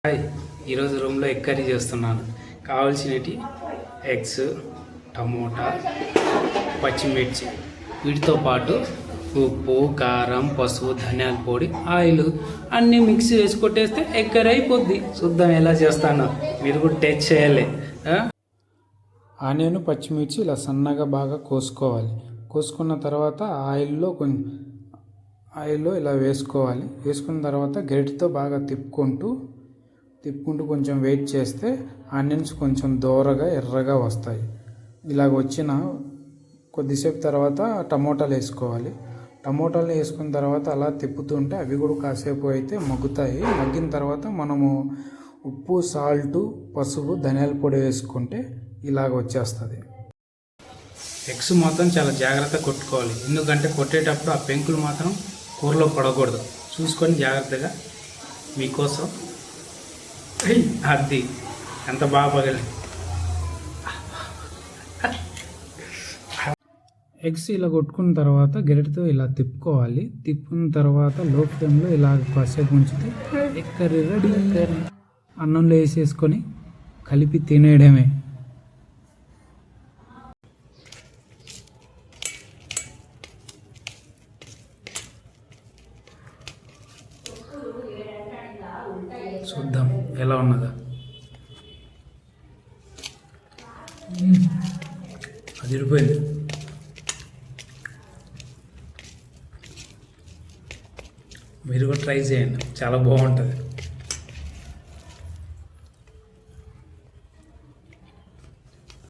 Hi, ఈరోజు రూమ్లో egg curry చేస్తున్నాను. కావాల్సినవి ఎగ్స్, టమోటా, పచ్చిమిర్చి, వీటితో పాటు ఉప్పు, కారం, పసుపు, ధనియాల పొడి, ఆయిల్ అన్నీ మిక్స్ చేసి కొట్టేస్తే ఎగ్ కర్రీ అయిపోద్ది. చూద్దాం ఎలా చేస్తానో, మీరు కూడా టేస్ట్ చేయాలి. ఆనియన్, పచ్చిమిర్చి ఇలా సన్నగా బాగా కోసుకోవాలి. కోసుకున్న తర్వాత ఆయిల్లో ఇలా వేసుకోవాలి. వేసుకున్న తర్వాత గరిటెతో బాగా తిప్పుకుంటూ కొంచెం వెయిట్ చేస్తే ఆనియన్స్ కొంచెం దోరగా ఎర్రగా వస్తాయి. ఇలాగ వచ్చిన కొద్దిసేపు తర్వాత టమోటాలు వేసుకోవాలి. టమోటాలు వేసుకున్న తర్వాత అలా తిప్పుతుంటే అవి కూడా కాసేపు అయితే మగ్గుతాయి. మగ్గిన తర్వాత మనము ఉప్పు, సాల్టు, పసుపు, ధనియాల పొడి వేసుకుంటే ఇలాగ వచ్చేస్తుంది. ఎగ్స్ మాత్రం చాలా జాగ్రత్తగా కొట్టుకోవాలి. ఎందుకంటే కొట్టేటప్పుడు ఆ పెంకులు మాత్రం కూరలో పడకూడదు. చూసుకొని జాగ్రత్తగా మీకోసం. అది ఎంత బాగా పగలి ఎగ్స్ ఇలా కొట్టుకున్న తర్వాత గరిటెతో ఇలా తిప్పుకోవాలి. తిప్పుకున్న తర్వాత లో ఫ్లేమ్లో ఇలా కాసేపు ఉంచితే ఎగ్ కర్రీ రెడీ. అన్నంలో వేసేసుకొని కలిపి తినేయడమే. చూద్దాం ఎలా ఉన్నదా. అదిరిపోయింది. మీరు కూడా ట్రై చేయండి, చాలా బాగుంటుంది.